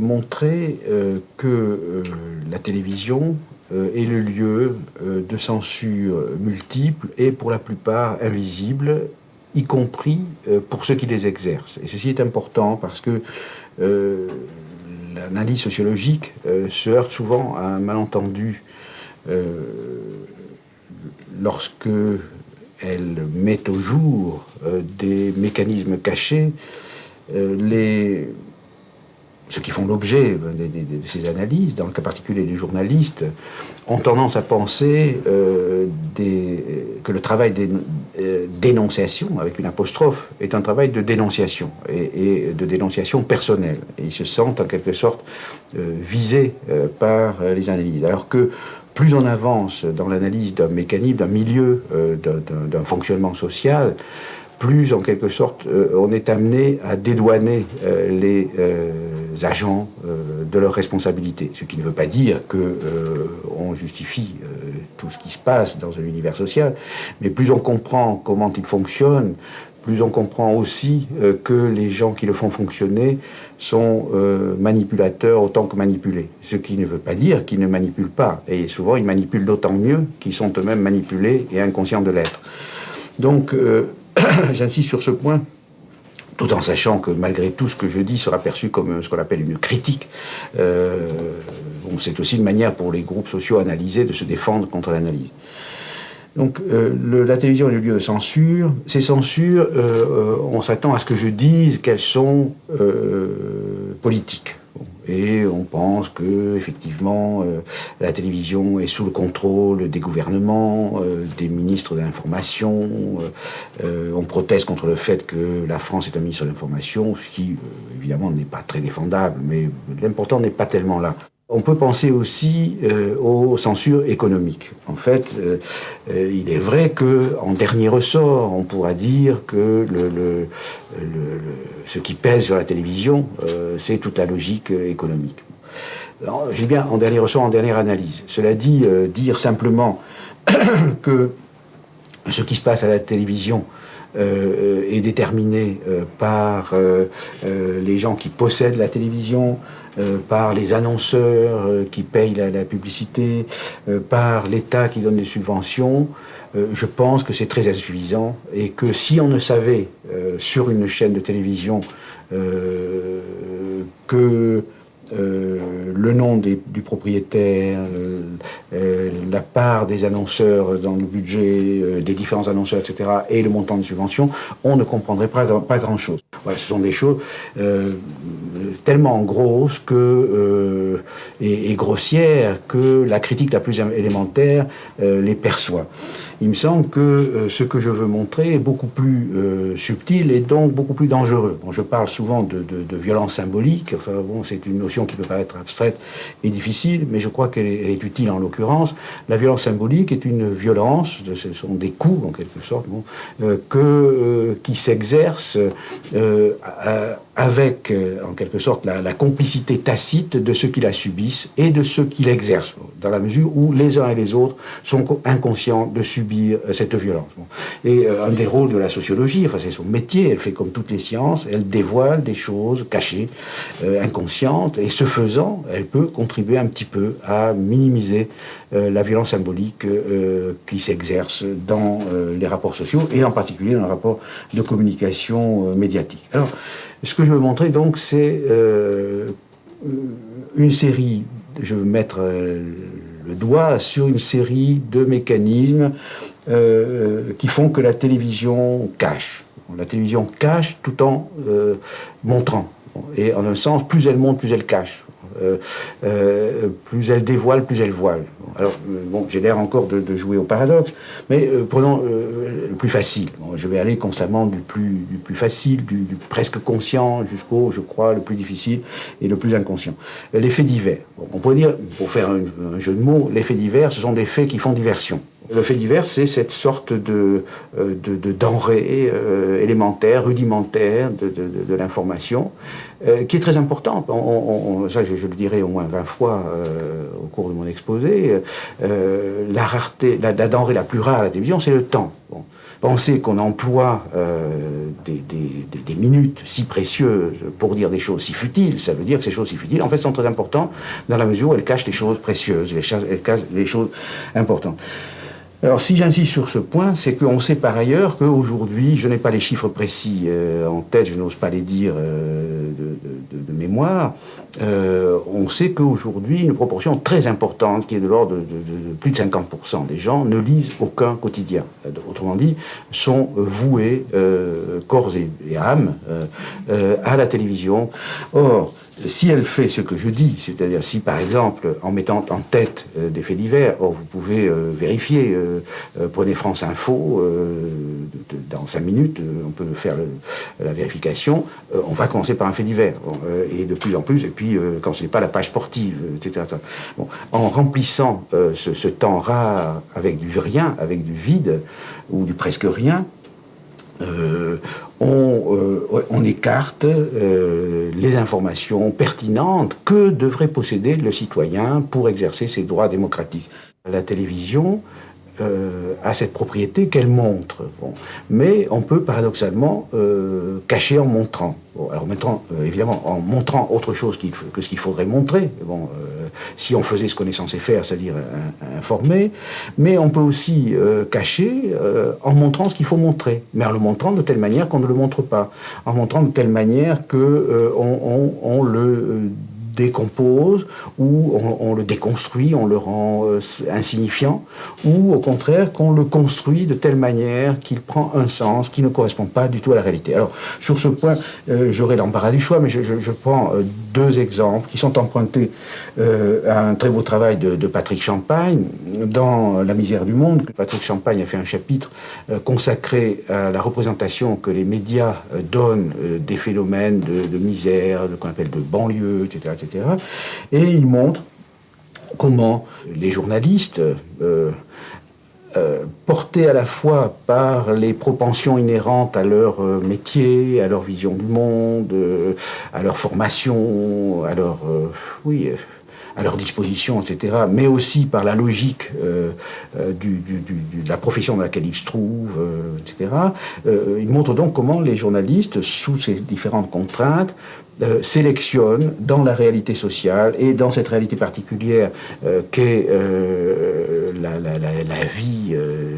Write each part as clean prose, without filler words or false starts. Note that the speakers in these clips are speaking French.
montrer que la télévision est le lieu de censure multiples et pour la plupart invisibles, y compris pour ceux qui les exercent. Et ceci est important parce que l'analyse sociologique se heurte souvent à un malentendu lorsque elle met au jour des mécanismes cachés. Ceux qui font l'objet de ces analyses, dans le cas particulier des journalistes, ont tendance à penser que le travail de dénonciation, avec une apostrophe, est un travail de dénonciation, et de dénonciation personnelle. Et ils se sentent en quelque sorte visés par les analyses. Alors que plus on avance dans l'analyse d'un mécanisme, d'un milieu, d'un fonctionnement social, plus, en quelque sorte, on est amené à dédouaner les agents de leurs responsabilités. Ce qui ne veut pas dire qu'on justifie tout ce qui se passe dans un univers social, mais plus on comprend comment il fonctionne, plus on comprend aussi que les gens qui le font fonctionner sont manipulateurs autant que manipulés. Ce qui ne veut pas dire qu'ils ne manipulent pas. Et souvent, ils manipulent d'autant mieux qu'ils sont eux-mêmes manipulés et inconscients de l'être. Donc, j'insiste sur ce point, tout en sachant que malgré tout ce que je dis sera perçu comme ce qu'on appelle une critique. C'est aussi une manière pour les groupes sociaux analysés de se défendre contre l'analyse. Donc la télévision est le lieu de censure. Ces censures, on s'attend à ce que je dise qu'elles sont politiques. Et on pense que effectivement la télévision est sous le contrôle des gouvernements, des ministres de l'information. On proteste contre le fait que la France est un ministre de l'information, ce qui évidemment n'est pas très défendable, mais l'important n'est pas tellement là. On peut penser aussi aux censures économiques. En fait, il est vrai qu'en dernier ressort, on pourra dire que ce qui pèse sur la télévision, c'est toute la logique économique. Alors, j'ai bien en dernier ressort, en dernière analyse. Cela dit, dire simplement que ce qui se passe à la télévision est déterminé par les gens qui possèdent la télévision, par les annonceurs qui payent la publicité, par l'État qui donne des subventions, je pense que c'est très insuffisant et que si on ne savait sur une chaîne de télévision que le nom du propriétaire, la part des annonceurs dans le budget, des différents annonceurs, etc., et le montant de subvention, on ne comprendrait pas grand-chose. Voilà, ce sont des choses tellement grosses et grossières que la critique la plus élémentaire les perçoit. Il me semble que ce que je veux montrer est beaucoup plus subtil et donc beaucoup plus dangereux. Bon, je parle souvent de violence symbolique. Enfin, bon, c'est une notion qui peut paraître abstraite et difficile, mais je crois qu'elle est utile en l'occurrence. La violence symbolique est une violence, ce sont des coups en quelque sorte, qui s'exercent avec, en quelque sorte, la complicité tacite de ceux qui la subissent et de ceux qui l'exercent, dans la mesure où les uns et les autres sont inconscients de subir cette violence. Et un des rôles de la sociologie, enfin c'est son métier, elle fait comme toutes les sciences, elle dévoile des choses cachées, inconscientes, et ce faisant, elle peut contribuer un petit peu à minimiser la violence symbolique qui s'exerce dans les rapports sociaux, et en particulier dans le rapport de communication médiatique. Alors, ce que je veux montrer donc, c'est une série, je veux mettre le doigt sur une série de mécanismes qui font que la télévision cache. La télévision cache tout en montrant. Et en un sens, plus elle montre, plus elle cache. Plus elle dévoile, plus elle voile. Alors, j'ai l'air encore de jouer au paradoxe, mais prenons le plus facile. Je vais aller constamment du plus facile, du presque conscient, jusqu'au, je crois, le plus difficile et le plus inconscient. Les faits divers. On pourrait dire, pour faire un jeu de mots, les faits divers, ce sont des faits qui font diversion. Le fait divers, c'est cette sorte de denrée élémentaire, rudimentaire de l'information, qui est très importante. Ça, je le dirai au moins 20 fois au cours de mon exposé. La rareté, la denrée la plus rare à la télévision, c'est le temps. Bon. Penser qu'on emploie des minutes si précieuses pour dire des choses si futiles, ça veut dire que ces choses si futiles, en fait, sont très importantes dans la mesure où elles cachent les choses précieuses, elles cachent les choses importantes. Alors, si j'insiste sur ce point, c'est qu'on sait par ailleurs qu'aujourd'hui, je n'ai pas les chiffres précis en tête, je n'ose pas les dire de mémoire, on sait qu'aujourd'hui, une proportion très importante, qui est de l'ordre de plus de 50% des gens, ne lisent aucun quotidien. Autrement dit, sont voués, corps et âme, à la télévision. Or, si elle fait ce que je dis, c'est-à-dire si par exemple en mettant en tête des faits divers, or vous pouvez vérifier, prenez France Info, dans 5 minutes, on peut faire la vérification, on va commencer par un fait divers, et de plus en plus, et puis quand ce n'est pas la page sportive, etc. Bon, en remplissant ce temps rare avec du rien, avec du vide, ou du presque rien, on écarte les informations pertinentes que devrait posséder le citoyen pour exercer ses droits démocratiques. La télévision a cette propriété qu'elle montre. Bon. Mais on peut paradoxalement cacher en montrant. Bon, alors maintenant, évidemment, en montrant autre chose que ce qu'il faudrait montrer, bon, si on faisait ce qu'on est censé faire, c'est-à-dire informer, mais on peut aussi cacher en montrant ce qu'il faut montrer, mais en le montrant de telle manière qu'on ne le montre pas, en montrant de telle manière que on le décompose, ou on le déconstruit, on le rend insignifiant, ou au contraire qu'on le construit de telle manière qu'il prend un sens qui ne correspond pas du tout à la réalité. Alors sur ce point, j'aurai l'embarras du choix, mais je prends deux exemples qui sont empruntés à un très beau travail de Patrick Champagne dans La misère du monde. Patrick Champagne a fait un chapitre consacré à la représentation que les médias donnent des phénomènes de misère, qu'on appelle de banlieue, etc., etc. Et il montre comment les journalistes, portés à la fois par les propensions inhérentes à leur métier, à leur vision du monde, à leur formation, à leur à leur disposition, etc., mais aussi par la logique de la profession dans laquelle ils se trouvent, etc. Il montre donc comment les journalistes, sous ces différentes contraintes, sélectionnent dans la réalité sociale et dans cette réalité particulière qu'est la vie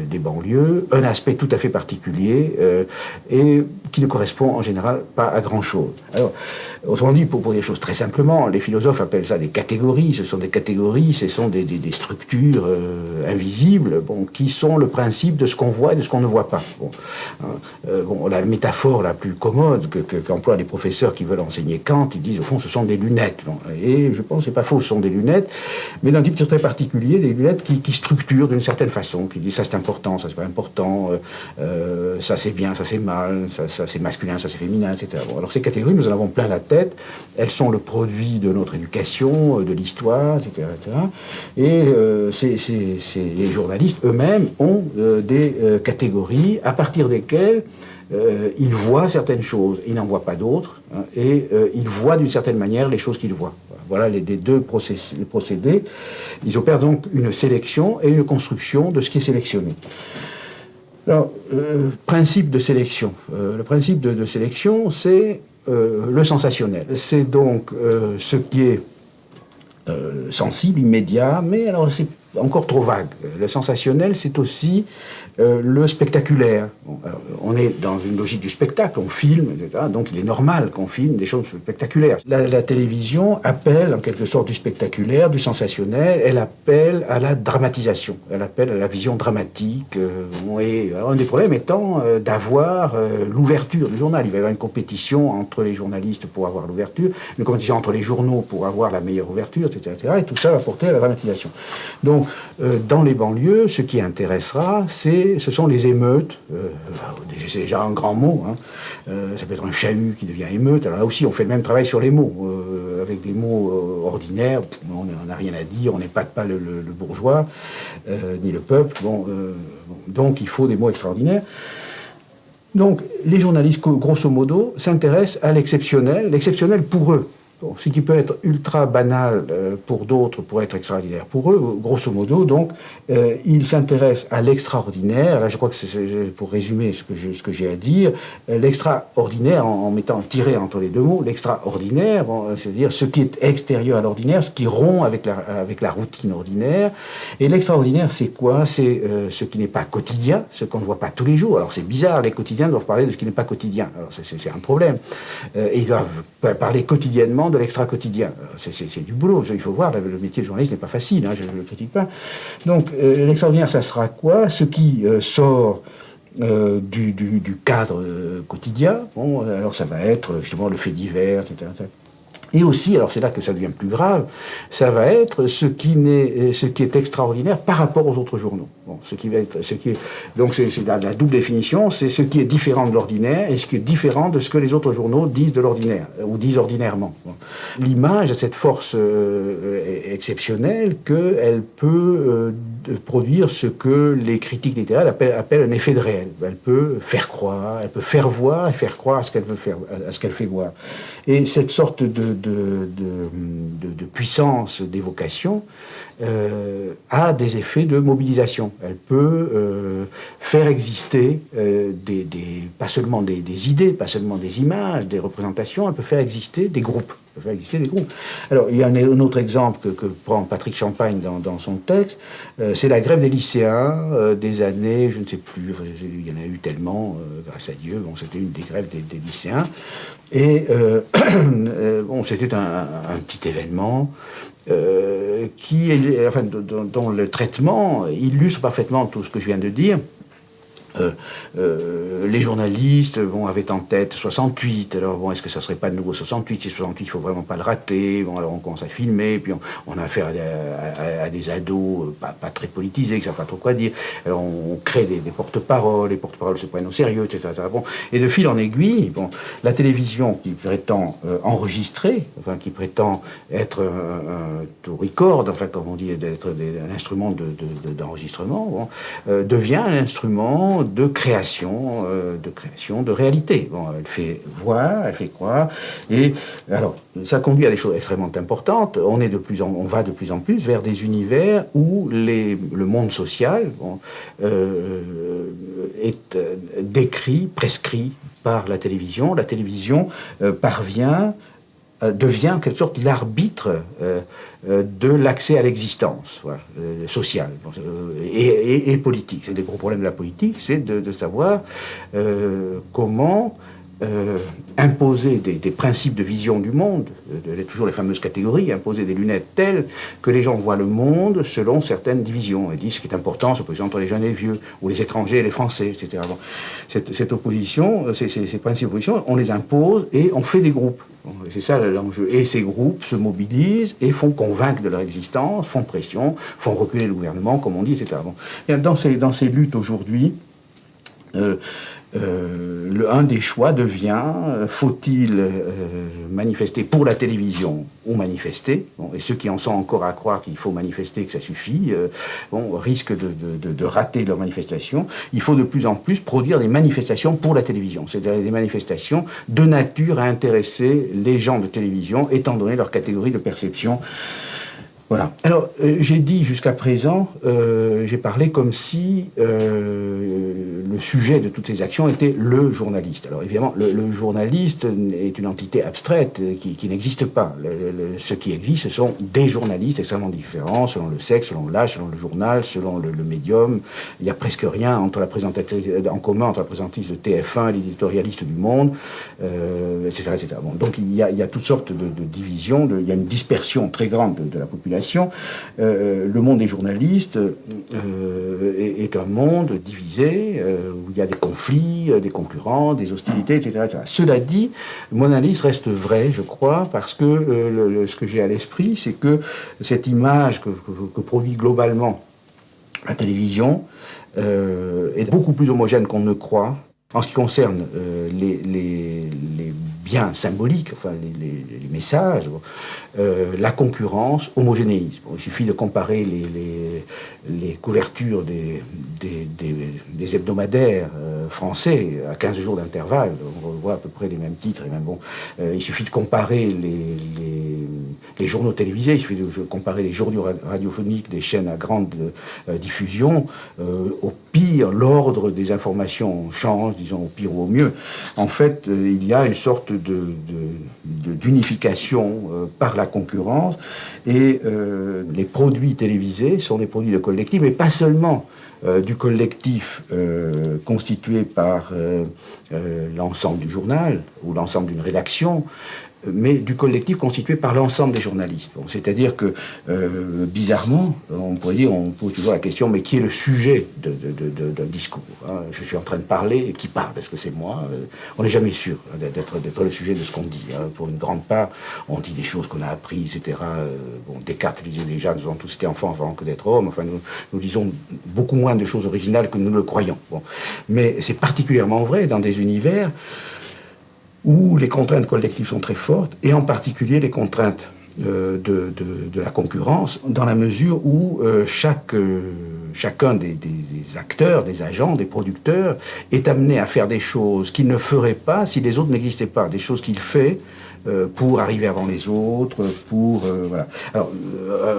des banlieues, un aspect tout à fait particulier et qui ne correspond en général pas à grand-chose. Alors, autrement dit, pour dire les choses très simplement, les philosophes appellent ça des catégories. Ce sont des catégories, ce sont des structures invisibles, bon, qui sont le principe de ce qu'on voit et de ce qu'on ne voit pas. Bon, bon, la métaphore la plus commode qu'emploient les professeurs qui veulent enseigner Kant, ils disent au fond ce sont des lunettes. Bon, et je pense que c'est pas faux, ce sont des lunettes, mais d'un type très particulier, des lunettes qui structurent d'une certaine façon, qui disent ça c'est important, ça c'est pas important, ça c'est bien, ça c'est mal, ça c'est masculin, ça c'est féminin, etc. Bon, alors ces catégories, nous en avons plein la tête, elles sont le produit de notre éducation, de l'histoire, etc., etc. Et les journalistes eux-mêmes ont des catégories à partir desquelles ils voient certaines choses, ils n'en voient pas d'autres, hein, et ils voient d'une certaine manière les choses qu'ils voient. Voilà les deux procédés. Ils opèrent donc une sélection et une construction de ce qui est sélectionné. Alors, principe de sélection. Le principe de sélection, c'est le sensationnel. C'est donc ce qui est sensible, immédiat, mais alors c'est encore trop vague. Le sensationnel, c'est aussi le spectaculaire. Bon, on est dans une logique du spectacle, on filme, etc. Donc il est normal qu'on filme des choses spectaculaires. La télévision appelle en quelque sorte du spectaculaire, du sensationnel, elle appelle à la dramatisation, elle appelle à la vision dramatique. Et un des problèmes étant d'avoir l'ouverture du journal. Il va y avoir une compétition entre les journalistes pour avoir l'ouverture, une compétition entre les journaux pour avoir la meilleure ouverture, etc., etc. Et tout ça va porter à la dramatisation. Donc dans les banlieues, ce qui intéressera, ce sont les émeutes. C'est déjà un grand mot. Ça peut être un chahut qui devient émeute. Alors là aussi, on fait le même travail sur les mots. Avec des mots ordinaires, on n'a rien à dire, on n'épate pas le bourgeois, ni le peuple. Donc il faut des mots extraordinaires. Donc les journalistes, grosso modo, s'intéressent à l'exceptionnel pour eux. Bon, ce qui peut être ultra banal pour d'autres, pour être extraordinaire pour eux, grosso modo, donc, ils s'intéressent à l'extraordinaire. Là, je crois que c'est pour résumer ce que j'ai à dire, l'extraordinaire, en mettant tiré entre les deux mots, l'extraordinaire, c'est-à-dire ce qui est extérieur à l'ordinaire, ce qui rompt avec la routine ordinaire. Et l'extraordinaire, c'est quoi? C'est ce qui n'est pas quotidien, ce qu'on ne voit pas tous les jours. Alors, c'est bizarre, les quotidiens doivent parler de ce qui n'est pas quotidien. Alors, c'est un problème. Et ils doivent parler quotidiennement de l'extra-quotidien. C'est du boulot, il faut voir, le métier de journaliste n'est pas facile, je ne le critique pas. Donc, l'extraordinaire, ça sera quoi? Ce qui sort du cadre quotidien. Bon, alors ça va être justement le fait divers, etc. Et aussi, alors c'est là que ça devient plus grave, ça va être ce qui est extraordinaire par rapport aux autres journaux. Bon, donc c'est la double définition, c'est ce qui est différent de l'ordinaire et ce qui est différent de ce que les autres journaux disent de l'ordinaire, ou disent ordinairement. Bon. L'image a cette force exceptionnelle qu'elle peut produire ce que les critiques littéraires appellent un effet de réel. Elle peut faire croire, elle peut faire voir et faire croire à ce qu'elle veut faire, à ce qu'elle fait voir. Et cette sorte de puissance d'évocation a des effets de mobilisation. Elle peut faire exister pas seulement des idées, pas seulement des images, des représentations, elle peut faire exister des groupes. Alors, il y a un autre exemple que prend Patrick Champagne dans son texte, c'est la grève des lycéens des années, je ne sais plus, il y en a eu tellement, grâce à Dieu, bon, c'était une des grèves des lycéens, et bon, c'était un petit événement dont le traitement illustre parfaitement tout ce que je viens de dire. Les journalistes avaient en tête 68, alors est-ce que ça serait pas de nouveau 68? Si 68, il faut vraiment pas le rater. Bon, alors on commence à filmer, puis on a affaire à des ados pas très politisés, qui savent pas trop quoi dire. Alors on crée des porte-paroles, les porte-paroles se prennent au sérieux, etc. Bon, et de fil en aiguille, la télévision qui prétend enregistrer, qui prétend être un to record, comme on dit, d'être un instrument d'enregistrement, devient un instrument de création, de réalité. Bon, elle fait voir, elle fait croire, et alors ça conduit à des choses extrêmement importantes. On va de plus en plus vers des univers où le monde social est décrit, prescrit par la télévision. La télévision devient en quelque sorte l'arbitre de l'accès à l'existence sociale et politique. C'est des gros problèmes de la politique, c'est de savoir comment imposer des principes de vision du monde, toujours les fameuses catégories, imposer des lunettes telles que les gens voient le monde selon certaines divisions, et disent ce qui est important, s'opposition entre les jeunes et les vieux, ou les étrangers et les Français, etc. Bon, cette opposition, ces principes d'opposition, on les impose et on fait des groupes. Bon, c'est ça l'enjeu. Et ces groupes se mobilisent et font convaincre de leur existence, font pression, font reculer le gouvernement, comme on dit, etc. Bon. Et dans ces luttes aujourd'hui, un des choix devient faut-il manifester pour la télévision ou manifester, et ceux qui en sont encore à croire qu'il faut manifester, que ça suffit, risquent de rater leur manifestation. Il faut de plus en plus produire des manifestations pour la télévision, c'est-à-dire des manifestations de nature à intéresser les gens de télévision, étant donné leur catégorie de perception. Voilà. Alors, j'ai dit jusqu'à présent, j'ai parlé comme si le sujet de toutes ces actions était le journaliste. Alors évidemment, le journaliste est une entité abstraite qui n'existe pas. Ce qui existe, ce sont des journalistes extrêmement différents, selon le sexe, selon l'âge, selon le journal, selon le médium. Il n'y a presque rien en commun entre la présentatrice de TF1 et l'éditorialiste du Monde, etc. etc. Bon, donc il y a toutes sortes de divisions, il y a une dispersion très grande de la population. Le monde des journalistes est un monde divisé, où il y a des conflits, des concurrents, des hostilités, etc., etc. Cela dit, mon analyse reste vraie, je crois, parce que ce que j'ai à l'esprit, c'est que cette image que produit globalement la télévision est beaucoup plus homogène qu'on ne croit. En ce qui concerne les biens symboliques, enfin les messages, la concurrence homogénéise. Bon, il suffit de comparer les couvertures des hebdomadaires français à 15 jours d'intervalle. On voit à peu près les mêmes titres. Et même, bon, il suffit de comparer les journaux télévisés, il suffit de comparer les journaux radiophoniques des chaînes à grande diffusion. Au pire, l'ordre des informations change, disons au pire ou au mieux. En fait, il y a une sorte d'unification par la concurrence, et les produits télévisés sont des produits de collectif, mais pas seulement du collectif constitué par l'ensemble du journal ou l'ensemble d'une rédaction, mais du collectif constitué par l'ensemble des journalistes. Bon, c'est-à-dire que, bizarrement, on pourrait dire, on pose toujours la question, mais qui est le sujet d'un discours, hein? Je suis en train de parler, et qui parle? Est-ce que c'est moi? On n'est jamais sûr d'être le sujet de ce qu'on dit, hein. Pour une grande part, on dit des choses qu'on a apprises, etc. Bon, Descartes disait déjà, nous avons tous été enfants avant que d'être hommes. Enfin, nous disons beaucoup moins de choses originales que nous le croyons. Bon. Mais c'est particulièrement vrai dans des univers où les contraintes collectives sont très fortes, et en particulier les contraintes de la concurrence, dans la mesure où chacun des acteurs, des agents, des producteurs est amené à faire des choses qu'il ne ferait pas si les autres n'existaient pas, des choses qu'il fait pour arriver avant les autres, voilà. Alors,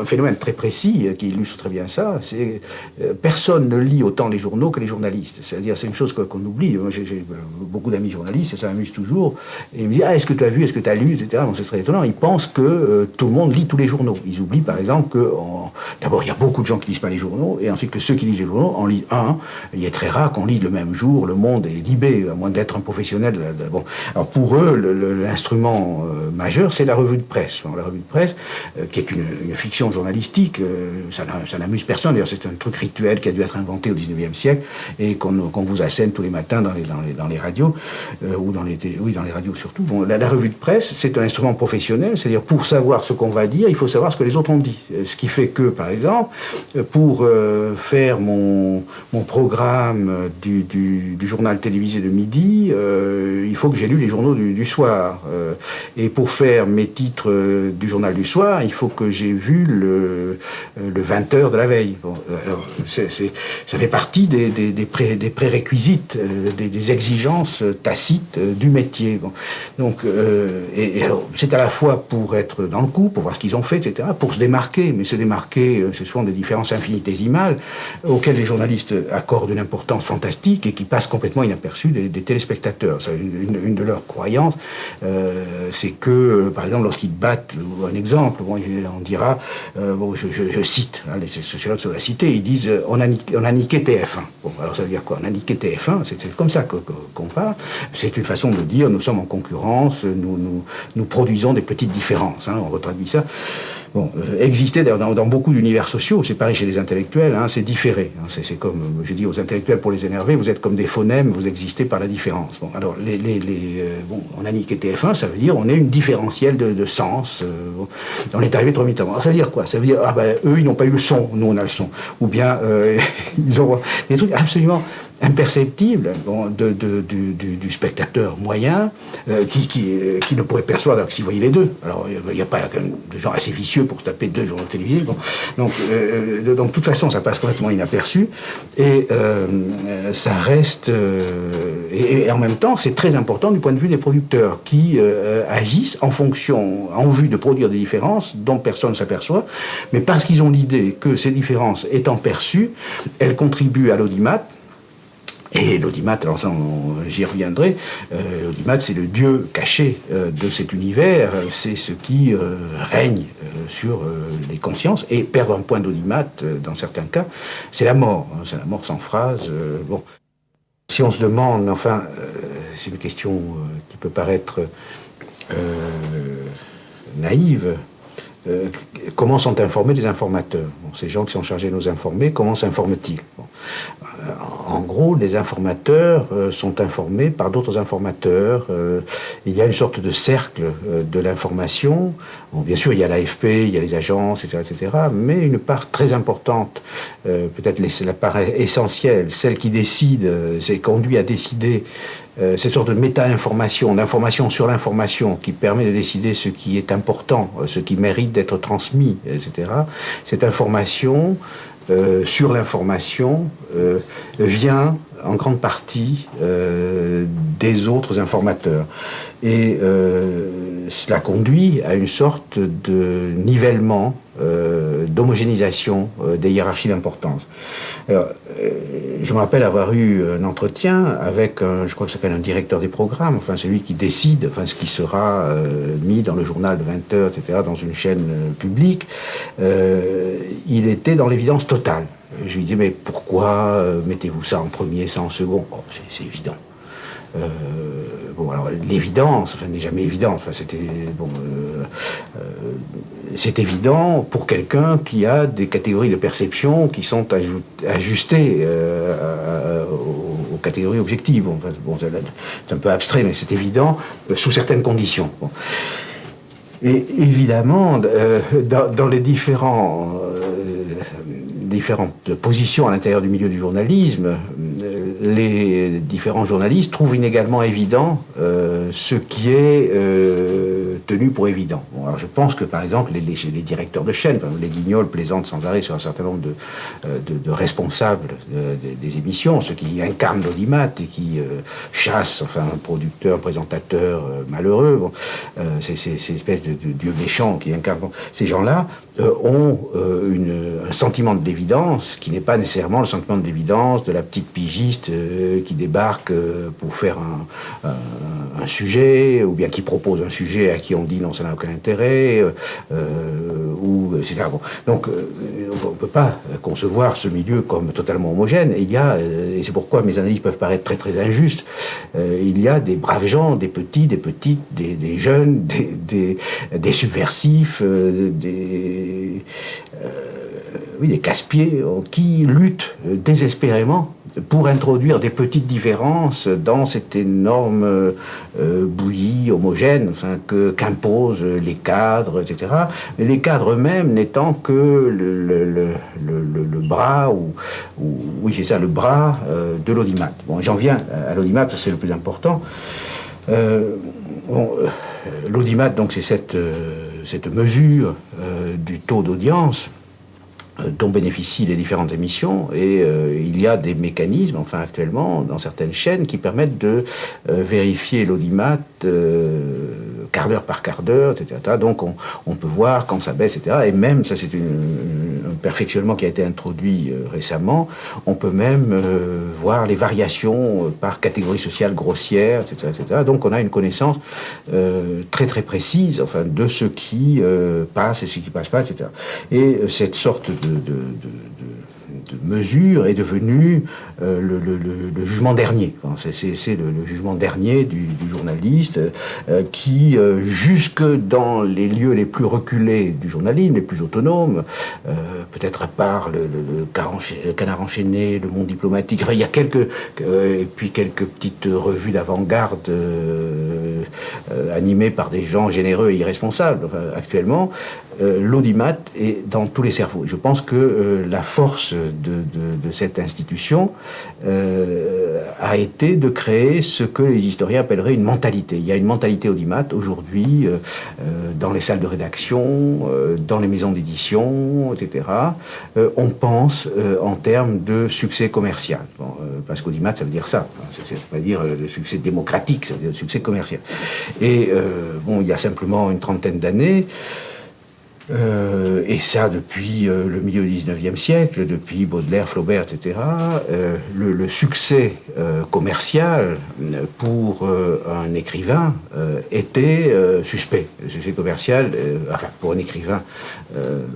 un phénomène très précis qui illustre très bien ça, c'est personne ne lit autant les journaux que les journalistes. C'est-à-dire, c'est une chose qu'on oublie. Moi, j'ai beaucoup d'amis journalistes, et ça m'amuse toujours. Et ils me disent, est-ce que tu as vu, est-ce que tu as lu, etc. Bon, c'est très étonnant. Ils pensent que tout le monde lit tous les journaux. Ils oublient, par exemple, que d'abord, il y a beaucoup de gens qui lisent pas les journaux, et ensuite que ceux qui lisent les journaux en lisent un. Il est très rare qu'on lise le même jour Le Monde et Libé, à moins d'être un professionnel. Bon. Alors, pour eux, l'instrument majeur, c'est la revue de presse. Bon, la revue de presse, qui est une fiction journalistique, ça n'amuse personne. D'ailleurs, c'est un truc rituel qui a dû être inventé au XIXe siècle, et qu'on vous assène tous les matins dans les radios, ou dans les radios surtout. Bon, la revue de presse, c'est un instrument professionnel, c'est-à-dire pour savoir ce qu'on va dire, il faut savoir ce que les autres ont dit. Ce qui fait que, par exemple, pour faire mon programme du journal télévisé de midi, il faut que j'ai lu les journaux du soir. Et pour faire mes titres du journal du soir, il faut que j'ai vu le 20h de la veille. Bon, alors, ça fait partie des prérequisites, des exigences tacites du métier. Bon. Donc, et alors, c'est à la fois pour être dans le coup, pour voir ce qu'ils ont fait, etc., pour se démarquer, mais se démarquer, c'est souvent des différences infinitésimales auxquelles les journalistes accordent une importance fantastique et qui passent complètement inaperçues des téléspectateurs. C'est une de leurs croyances. C'est que, par exemple, lorsqu'ils battent, un exemple, bon, on dira, bon, je cite, hein, les sociologues sur la cité, ils disent on a niqué TF1. Bon, alors ça veut dire quoi? On a niqué TF1, c'est comme ça qu'on parle. C'est une façon de dire nous sommes en concurrence, nous produisons des petites différences, hein, on retraduit ça. Bon, exister dans beaucoup d'univers sociaux, c'est pareil chez les intellectuels, hein, c'est différé. Hein, c'est comme, je dis aux intellectuels pour les énerver, vous êtes comme des phonèmes, vous existez par la différence. Bon, alors, bon, on a niqué TF1, ça veut dire on est une différentielle de sens. Bon, on est arrivé trop vite avant. Alors, ça veut dire quoi? Ça veut dire, eux, ils n'ont pas eu le son, nous, on a le son. Ou bien, ils ont des trucs absolument imperceptible, bon, du spectateur moyen qui ne pourrait percevoir s'il voyait les deux. Alors, il n'y a pas de gens assez vicieux pour se taper deux journaux télévisés. Bon. Donc, de toute façon, ça passe complètement inaperçu, et ça reste... et en même temps, c'est très important du point de vue des producteurs qui agissent en vue de produire des différences dont personne ne s'aperçoit, mais parce qu'ils ont l'idée que ces différences étant perçues, elles contribuent à l'audimat. Et l'audimat, alors ça, j'y reviendrai, l'audimat, c'est le dieu caché de cet univers, c'est ce qui règne sur les consciences, et perdre un point d'audimat, dans certains cas, c'est la mort, hein, c'est la mort sans phrase. Bon. Si on se demande, enfin, c'est une question qui peut paraître naïve, comment sont informés les informateurs? Bon, ces gens qui sont chargés de nous informer, comment s'informent-ils? Bon. en gros, les informateurs sont informés par d'autres informateurs. Il y a une sorte de cercle de l'information. Bon, bien sûr, il y a l'AFP, il y a les agences, etc., mais une part très importante, peut-être la part essentielle, celle qui décide, c'est conduit à décider cette sorte de méta-information, d'information sur l'information qui permet de décider ce qui est important, ce qui mérite d'être transmis, etc. Cette information sur l'information vient en grande partie des autres informateurs. Et cela conduit à une sorte de nivellement, d'homogénéisation des hiérarchies d'importance. Alors, je me rappelle avoir eu un entretien avec, je crois que ça s'appelle un directeur des programmes, enfin celui qui décide, enfin ce qui sera mis dans le journal de 20 heures, etc., dans une chaîne publique. Il était dans l'évidence totale. Je lui disais, mais pourquoi mettez-vous ça en premier, ça en second? Bon, c'est évident. Bon, alors l'évidence, enfin, n'est jamais évident. Enfin, c'était bon, c'est évident pour quelqu'un qui a des catégories de perception qui sont ajustées aux catégories objectives. Bon, c'est un peu abstrait, mais c'est évident sous certaines conditions. Bon. Et évidemment, dans les différentes positions à l'intérieur du milieu du journalisme, les différents journalistes trouvent inégalement évident ce qui est tenu pour évident. Bon, alors je pense que par exemple les directeurs de chaîne, les Guignols plaisantent sans arrêt sur un certain nombre de responsables des émissions, ceux qui incarnent l'audimat et qui chassent enfin un producteur, un présentateur malheureux. Bon, c'est espèce de dieu méchant qui incarne. Bon, ces gens-là ont un sentiment de l'évidence qui n'est pas nécessairement le sentiment de l'évidence de la petite pigiste qui débarque pour faire un sujet, ou bien qui propose un sujet à qui on dit non, ça n'a aucun intérêt, ou etc. Bon. Donc on ne peut pas concevoir ce milieu comme totalement homogène. Et il y a, et c'est pourquoi mes analyses peuvent paraître très très injustes, il y a des braves gens, des petits, des petites, des jeunes, des subversifs, des casse-pieds qui luttent désespérément pour introduire des petites différences dans cette énorme bouillie homogène qu'imposent les cadres, etc. Mais les cadres eux-mêmes n'étant que le bras, oui c'est ça, le bras de l'audimat. Bon, j'en viens à l'audimat, parce que c'est le plus important. L'audimat, donc, c'est cette mesure du taux d'audience dont bénéficient les différentes émissions, et il y a des mécanismes, enfin actuellement, dans certaines chaînes, qui permettent de vérifier l'audimat quart d'heure par quart d'heure, etc. Donc on peut voir quand ça baisse, etc. Et même, ça c'est un perfectionnement qui a été introduit récemment, on peut même voir les variations par catégorie sociale grossière, etc., etc. Donc on a une connaissance très très précise, enfin, de ce qui passe et ce qui passe pas, etc. Et cette sorte de mesure est devenu le jugement dernier. Enfin, c'est le jugement dernier du journaliste qui, jusque dans les lieux les plus reculés du journalisme, les plus autonomes, peut-être à part le Canard enchaîné, le Monde diplomatique, il y a et puis quelques petites revues d'avant-garde animées par des gens généreux et irresponsables. Enfin, actuellement, l'audimat est dans tous les cerveaux. Je pense que la force de cette institution a été de créer ce que les historiens appelleraient une mentalité. Il y a une mentalité audimat aujourd'hui dans les salles de rédaction, dans les maisons d'édition, etc. On pense en termes de succès commercial. Bon, parce qu'audimat, ça veut dire ça. Ça veut pas dire le succès démocratique, ça veut dire le succès commercial. Et bon, il y a simplement une trentaine d'années, et ça depuis le milieu du XIXe siècle, depuis Baudelaire, Flaubert, etc., le succès commercial pour un écrivain était suspect. Le succès commercial, enfin pour un écrivain,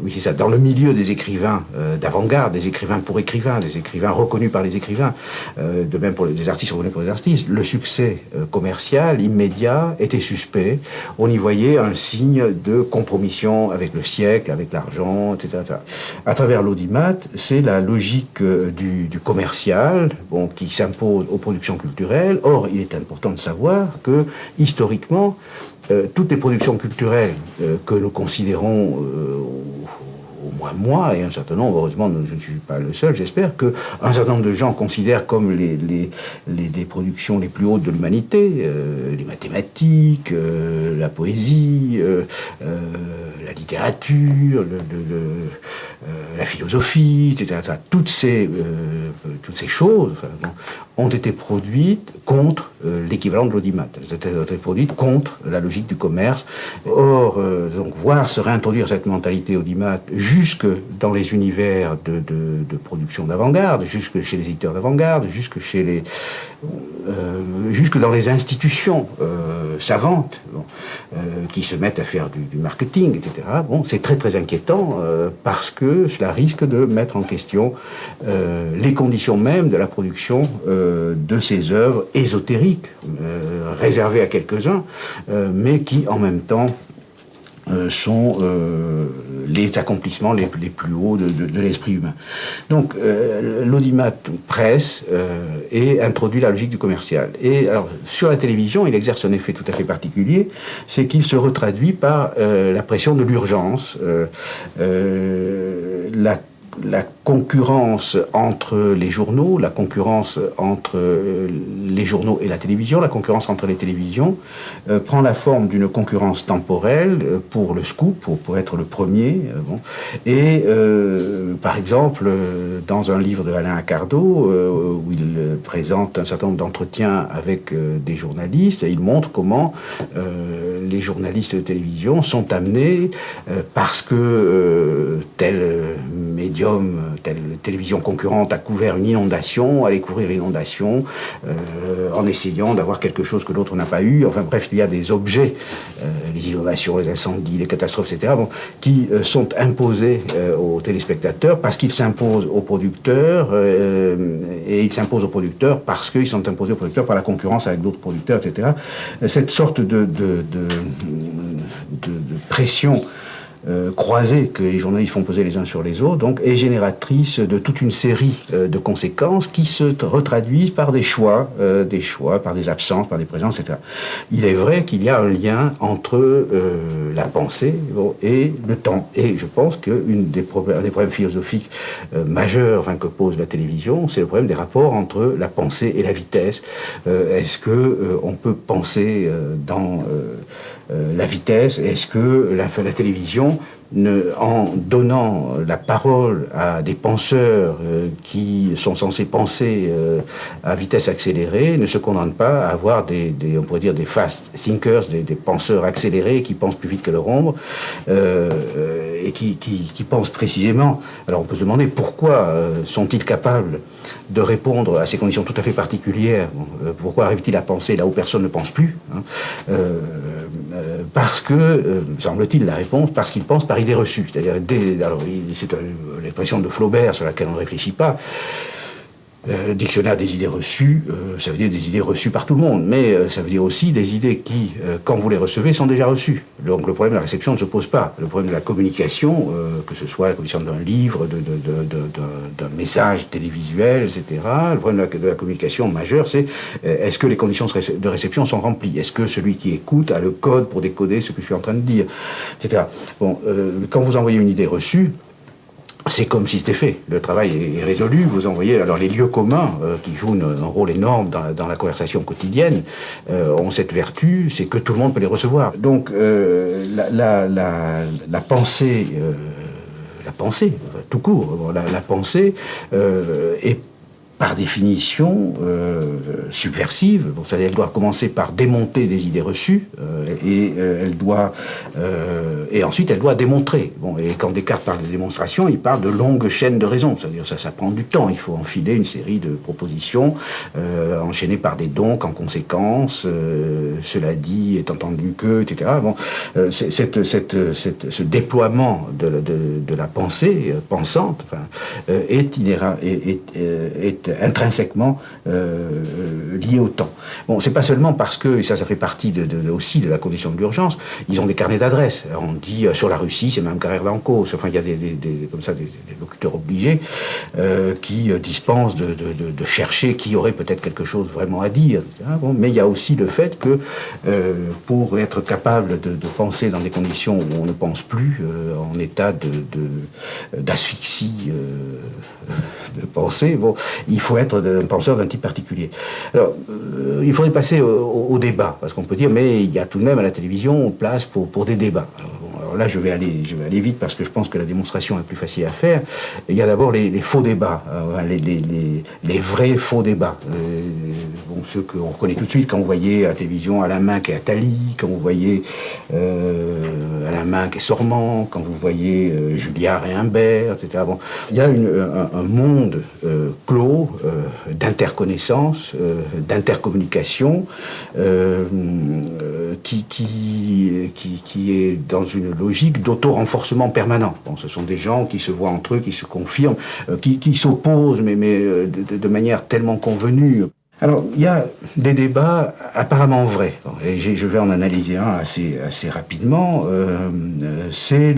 oui c'est ça, dans le milieu des écrivains d'avant-garde, des écrivains pour écrivains, des écrivains reconnus par les écrivains, de même pour des artistes reconnus pour les artistes, le succès commercial immédiat était suspect. On y voyait un signe de compromission avec le le siècle, avec l'argent, etc. À travers l'audimat, c'est la logique du commercial, bon, qui s'impose aux productions culturelles. Or, il est important de savoir que, historiquement, toutes les productions culturelles que nous considérons, au moins moi, et un certain nombre, heureusement je ne suis pas le seul, j'espère, qu'un certain nombre de gens considèrent comme les productions les plus hautes de l'humanité, les mathématiques, la poésie, la littérature, la philosophie, etc. Toutes ces choses, enfin, bon, ont été produites contre l'équivalent de l'audimat. Elles ont été produites contre la logique du commerce. Or, donc, voir se réintroduire cette mentalité audimat jusque dans les univers de production d'avant-garde, jusque chez les éditeurs d'avant-garde, jusque dans les institutions savantes, bon, qui se mettent à faire du marketing, etc. Bon, c'est très très inquiétant parce que cela risque de mettre en question les conditions même de la production de ces œuvres ésotériques, réservées à quelques-uns, mais qui en même temps sont les accomplissements les plus hauts de l'esprit humain. Donc l'audimat presse et introduit la logique du commercial. Et alors sur la télévision, il exerce un effet tout à fait particulier, c'est qu'il se retraduit par la pression de l'urgence, la concurrence entre les journaux, la concurrence entre les journaux et la télévision, la concurrence entre les télévisions prend la forme d'une concurrence temporelle pour le scoop, pour être le premier. Bon. Et par exemple, dans un livre de Alain Accardo, où il présente un certain nombre d'entretiens avec des journalistes, il montre comment les journalistes de télévision sont amenés, parce que tel médium, telle télévision concurrente a couvert une inondation, aller couvrir l'inondation en essayant d'avoir quelque chose que l'autre n'a pas eu. Enfin bref, il y a des objets, les inondations, les incendies, les catastrophes, etc., bon, qui sont imposés aux téléspectateurs parce qu'ils s'imposent aux producteurs, et ils s'imposent aux producteurs parce qu'ils sont imposés aux producteurs par la concurrence avec d'autres producteurs, etc. Cette sorte de pression croisée que les journalistes font peser les uns sur les autres, donc, est génératrice de toute une série de conséquences qui se retraduisent par des choix, par des absences, par des présences, etc. Il est vrai qu'il y a un lien entre la pensée, bon, et le temps. Et je pense qu'un des problèmes philosophiques majeurs, enfin, que pose la télévision, c'est le problème des rapports entre la pensée et la vitesse. Est-ce que on peut penser dans la vitesse? Est-ce que la télévision, en donnant la parole à des penseurs qui sont censés penser à vitesse accélérée, ne se condamne pas à avoir on pourrait dire des fast thinkers, des penseurs accélérés qui pensent plus vite que leur ombre, et qui pensent précisément. Alors on peut se demander pourquoi sont-ils capables de répondre à ces conditions tout à fait particulières. Pourquoi arrivent-ils à penser là où personne ne pense plus, hein, parce que, semble-t-il, la réponse, parce qu'ils pensent par idée reçue. C'est-à-dire, c'est l'expression de Flaubert sur laquelle on ne réfléchit pas. Dictionnaire des idées reçues, ça veut dire des idées reçues par tout le monde, mais ça veut dire aussi des idées qui, quand vous les recevez, sont déjà reçues. Donc le problème de la réception ne se pose pas. Le problème de la communication, que ce soit la communication d'un livre, d'un message télévisuel, etc., le problème de la communication majeur, c'est est-ce que les conditions de réception sont remplies? Est-ce que celui qui écoute a le code pour décoder ce que je suis en train de dire, etc. Bon, quand vous envoyez une idée reçue, c'est comme si c'était fait. Le travail est résolu. Vous envoyez alors les lieux communs qui jouent un rôle énorme dans la conversation quotidienne ont cette vertu, c'est que tout le monde peut les recevoir. Donc la pensée, tout court, la pensée est par définition subversive. Bon, c'est-à-dire elle doit commencer par démonter des idées reçues et ensuite elle doit démontrer. Bon, et quand Descartes parle de démonstration, il parle de longues chaînes de raisons. C'est-à-dire ça prend du temps. Il faut enfiler une série de propositions enchaînées par des donc en conséquence. Cela dit est entendu que, etc. Bon, ce déploiement de la pensée pensante, enfin, est intrinsèquement lié au temps. Bon, c'est pas seulement parce que, et ça fait partie aussi de la condition de l'urgence, ils ont des carnets d'adresses. On dit sur la Russie, c'est même carré en cause. Enfin, il y a comme ça des locuteurs obligés qui dispensent de chercher qui aurait peut-être quelque chose vraiment à dire. Etc. Bon, mais il y a aussi le fait que pour être capable de penser dans des conditions où on ne pense plus, en état d'asphyxie de pensée, bon, il faut être un penseur d'un type particulier. Alors, il faudrait passer au débat, parce qu'on peut dire, mais il y a tout de même à la télévision place pour des débats. Alors là, je vais aller vite parce que je pense que la démonstration est plus facile à faire. Il y a d'abord les faux débats, les vrais faux débats. Bon, ceux qu'on reconnaît tout de suite quand vous voyez à la télévision Alain Minc et Attali, quand vous voyez Alain Minc et Sormand, quand vous voyez Julliard et Imbert, etc. Bon, il y a un monde clos d'interconnaissance, d'intercommunication qui est dans une logique d'auto-renforcement permanent. Bon, ce sont des gens qui se voient entre eux, qui se confirment, qui s'opposent, mais de manière tellement convenue. Alors, il y a des débats apparemment vrais, et je vais en analyser un assez rapidement. C'est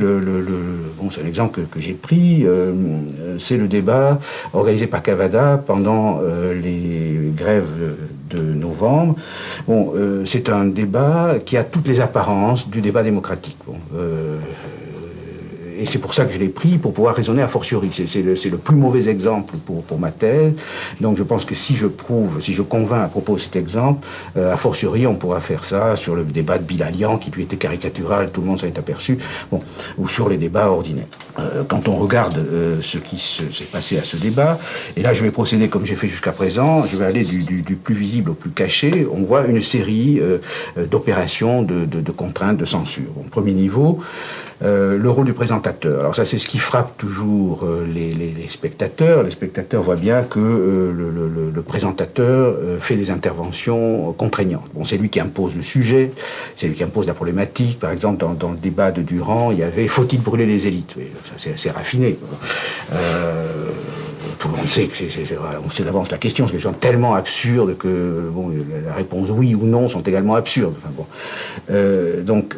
c'est un exemple que j'ai pris, c'est le débat organisé par Cavada pendant les grèves de novembre. Bon, c'est un débat qui a toutes les apparences du débat démocratique. Bon, et c'est pour ça que je l'ai pris, pour pouvoir raisonner a fortiori. C'est le plus mauvais exemple pour ma thèse. Donc je pense que si je convainc à propos de cet exemple, a fortiori on pourra faire ça sur le débat de Bilalian, qui lui était caricatural, tout le monde s'en est aperçu, bon, ou sur les débats ordinaires. Quand on regarde ce qui s'est passé à ce débat, et là je vais procéder comme j'ai fait jusqu'à présent, je vais aller du plus visible au plus caché, on voit une série d'opérations de contraintes, de censure. Bon, premier niveau, le rôle du présentateur. Alors ça, c'est ce qui frappe toujours les spectateurs. Les spectateurs voient bien que le présentateur fait des interventions contraignantes. Bon, c'est lui qui impose le sujet, c'est lui qui impose la problématique. Par exemple, dans le débat de Durand, il y avait « Faut-il brûler les élites ?» Oui, ça, c'est assez raffiné. Tout le monde sait que on sait d'avance la question, c'est une question tellement absurde que bon, la réponse oui ou non sont également absurdes. Enfin, bon. Donc,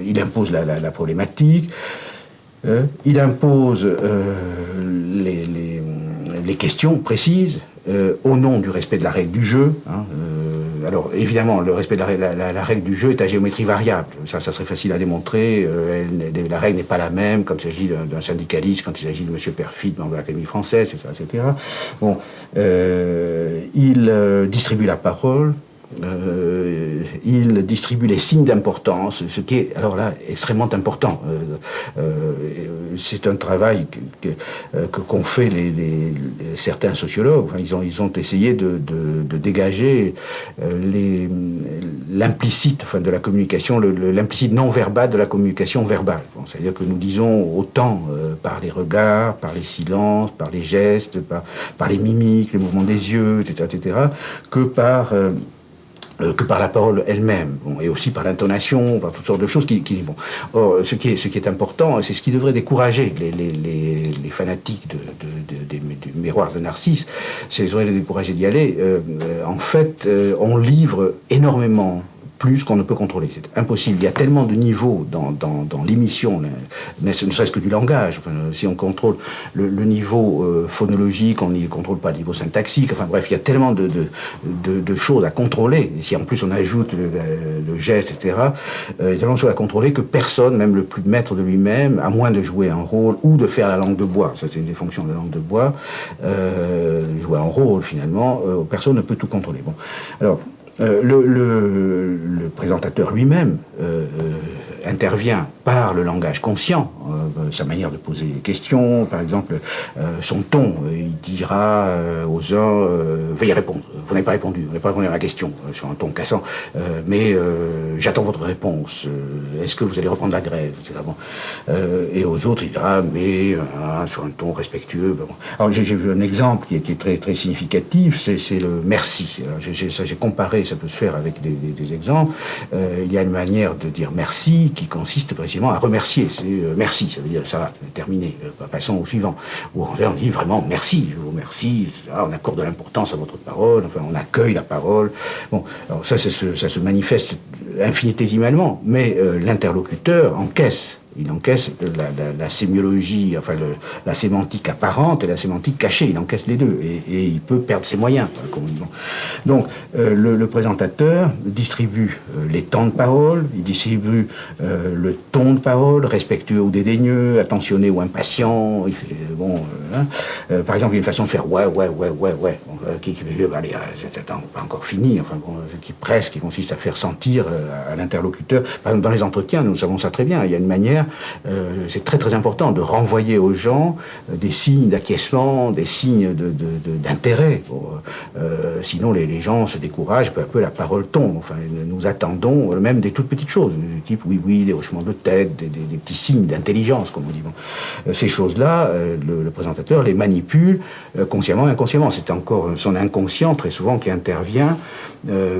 il impose la problématique, il impose les questions précises au nom du respect de la règle du jeu. Hein, alors évidemment, le respect de la règle du jeu est à géométrie variable. Ça serait facile à démontrer. La règle n'est pas la même quand il s'agit d'un syndicaliste, quand il s'agit de M. Perfit, membre de l'Académie française, etc. Bon, il distribue la parole. Il distribue les signes d'importance, ce qui est alors là extrêmement important. C'est un travail qu'ont fait certains sociologues. Enfin, ils ont essayé de dégager l'implicite, enfin, de la communication, l'implicite non verbal de la communication verbale. Bon, c'est-à-dire que nous disons autant par les regards, par les silences, par les gestes, par les mimiques, les mouvements des yeux, etc., que par la parole elle-même, bon, et aussi par l'intonation, par toutes sortes de choses qui bon. Or, ce qui est important, c'est ce qui devrait décourager les fanatiques des miroirs de Narcisse, c'est devrait les décourager d'y aller. En fait, on livre énormément plus qu'on ne peut contrôler. C'est impossible. Il y a tellement de niveaux dans l'émission, ne serait-ce que du langage. Enfin, si on contrôle le niveau phonologique, on n'y contrôle pas le niveau syntaxique. Enfin bref, il y a tellement de choses à contrôler. Et si en plus on ajoute le geste, etc., il y a tellement de choses à contrôler que personne, même le plus maître de lui-même, à moins de jouer un rôle ou de faire la langue de bois, ça c'est une des fonctions de la langue de bois, jouer un rôle finalement, personne ne peut tout contrôler. Bon, alors, le présentateur lui-même intervient par le langage conscient, sa manière de poser les questions, par exemple son ton. Il dira aux uns veuillez répondre, vous n'avez pas répondu, vous n'avez pas répondu à ma question, sur un ton cassant, mais j'attends votre réponse. Est-ce que vous allez reprendre la grève, etc. Bon. Et aux autres, il dira, mais sur un ton respectueux. Bon. Alors j'ai vu un exemple qui est très, très significatif, c'est le merci. J'ai comparé, ça peut se faire avec des exemples. Il y a une manière de dire merci qui consiste précisément à remercier. C'est merci, ça veut dire ça va, terminé, passons au suivant. Ou on dit vraiment merci, je vous remercie, on accorde de l'importance à votre parole, enfin on accueille la parole. Bon, alors ça se manifeste infinitésimalement, mais l'interlocuteur encaisse. Il encaisse la sémiologie, enfin la sémantique apparente et la sémantique cachée. Il encaisse les deux et il peut perdre ses moyens. Comme on dit. Donc le présentateur distribue les temps de parole, il distribue le ton de parole, respectueux ou dédaigneux, attentionné ou impatient. Il fait, par exemple, il y a une façon de faire ouais. Allez, c'est pas encore fini. Enfin, qui consiste à faire sentir à l'interlocuteur. Par exemple, dans les entretiens, nous savons ça très bien. Il y a une manière. C'est très très important de renvoyer aux gens des signes d'acquiescement, des signes d'intérêt. Sinon les gens se découragent, peu à peu la parole tombe. Enfin, nous attendons même des toutes petites choses, du type oui, des hochements de tête, des petits signes d'intelligence, comme on dit. Bon. Ces choses-là, le présentateur les manipule consciemment et inconsciemment. C'est encore son inconscient très souvent qui intervient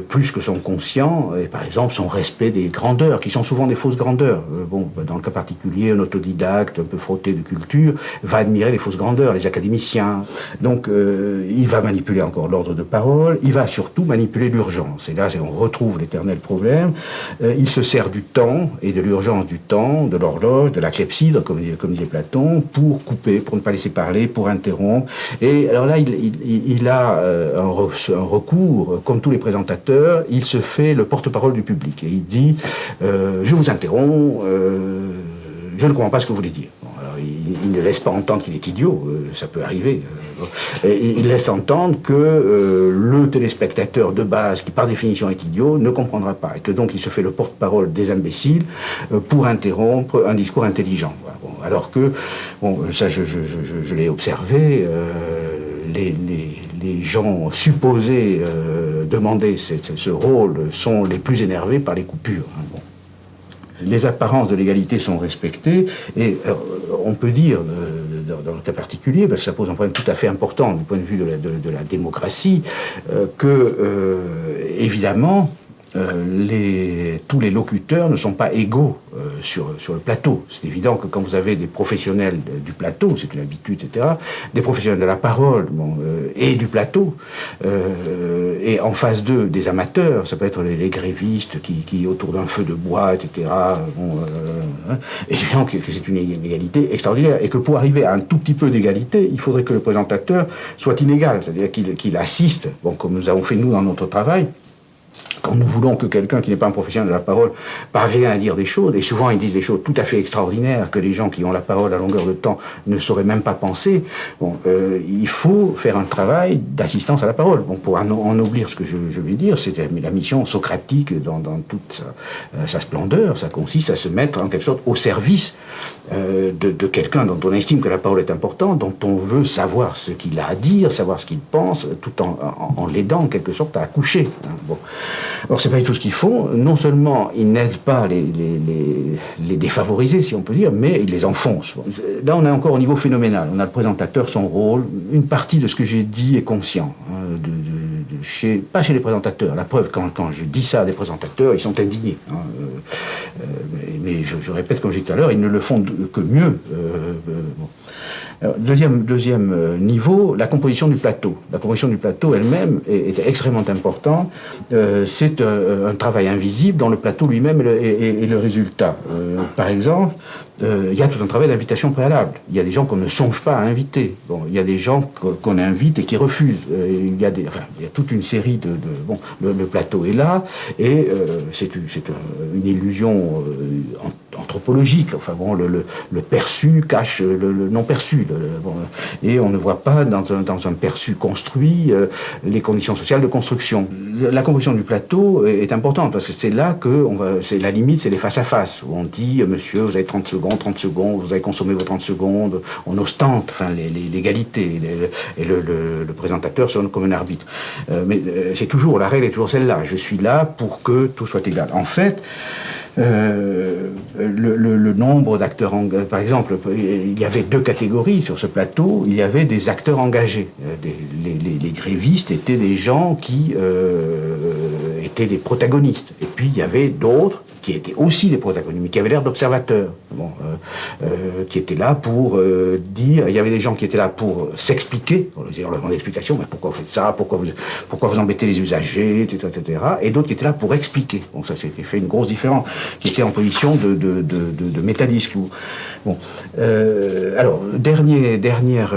plus que son conscient, et par exemple son respect des grandeurs, qui sont souvent des fausses grandeurs. Dans le cas particulier, un autodidacte un peu frotté de culture va admirer les fausses grandeurs, les académiciens. Donc il va manipuler encore l'ordre de parole, il va surtout manipuler l'urgence. Et là, on retrouve l'éternel problème. Il se sert du temps et de l'urgence du temps, de l'horloge, de la clepsydre, comme disait Platon, pour couper, pour ne pas laisser parler, pour interrompre. Et alors là, il a un recours, comme tous les présentateurs, il se fait le porte-parole du public. Et il dit je vous interromps, je ne comprends pas ce que vous voulez dire. Bon, alors, il ne laisse pas entendre qu'il est idiot, ça peut arriver. Il laisse entendre que le téléspectateur de base, qui par définition est idiot, ne comprendra pas. Et que donc il se fait le porte-parole des imbéciles pour interrompre un discours intelligent. Voilà. Bon, alors que, ça je l'ai observé, les gens supposés demander ce rôle sont les plus énervés par les coupures. Hein, bon. Les apparences de l'égalité sont respectées, et on peut dire, dans le cas particulier, parce que ça pose un problème tout à fait important du point de vue de la démocratie, que, évidemment, tous les locuteurs ne sont pas égaux sur le plateau. C'est évident que quand vous avez des professionnels du plateau, c'est une habitude, etc., des professionnels de la parole et du plateau, et en face d'eux, des amateurs, ça peut être les grévistes qui autour d'un feu de bois, etc., évidemment que c'est une inégalité extraordinaire, et que pour arriver à un tout petit peu d'égalité, il faudrait que le présentateur soit inégal, c'est-à-dire qu'il assiste, comme nous avons fait nous dans notre travail. Quand nous voulons que quelqu'un qui n'est pas un professionnel de la parole parvienne à dire des choses, et souvent ils disent des choses tout à fait extraordinaires que les gens qui ont la parole à longueur de temps ne sauraient même pas penser, il faut faire un travail d'assistance à la parole. Pour ennoblir ce que je vais dire, c'est la mission socratique dans toute sa splendeur, ça consiste à se mettre en quelque sorte au service de quelqu'un dont on estime que la parole est importante, dont on veut savoir ce qu'il a à dire, savoir ce qu'il pense, tout en l'aidant en quelque sorte à accoucher. Alors c'est pas du tout ce qu'ils font. Non seulement ils n'aident pas les défavorisés, si on peut dire, mais ils les enfoncent. Là, on est encore au niveau phénoménal. On a le présentateur, son rôle. Une partie de ce que j'ai dit est conscient. Pas chez les présentateurs. La preuve, quand je dis ça à des présentateurs, ils sont indignés. Mais je répète, comme j'ai dit tout à l'heure, ils ne le font que mieux. Alors, deuxième niveau, la composition du plateau. La composition du plateau elle-même est extrêmement importante. C'est un travail invisible dont le plateau lui-même est le résultat. Par exemple, il y a tout un travail d'invitation préalable. Il y a des gens qu'on ne songe pas à inviter. Il y a des gens qu'on invite et qui refusent. Il y a toute une série le plateau est là, et c'est une illusion, entre anthropologique. Enfin bon, le perçu cache le non perçu. Et on ne voit pas dans un perçu construit les conditions sociales de construction. La composition du plateau est importante parce que c'est là que c'est la limite, c'est les face à face où on dit monsieur, vous avez 30 secondes, vous avez consommé vos 30 secondes, on ostente, enfin l'égalité et le présentateur sonne comme un arbitre. Mais c'est toujours, la règle est toujours celle-là. Je suis là pour que tout soit égal. En fait, le nombre d'acteurs engagés, par exemple, il y avait 2 catégories sur ce plateau. Il y avait des acteurs engagés. Les grévistes étaient des gens qui étaient des protagonistes. Et puis il y avait d'autres qui étaient aussi des protagonistes, mais qui avaient l'air d'observateurs, qui étaient là pour dire. Il y avait des gens qui étaient là pour s'expliquer, on leur demandait l'explication, mais pourquoi vous faites ça, pourquoi vous embêtez les usagers, etc. Et d'autres qui étaient là pour expliquer. Donc ça s'était fait une grosse différence, qui était en position de métadisque. Bon, alors dernière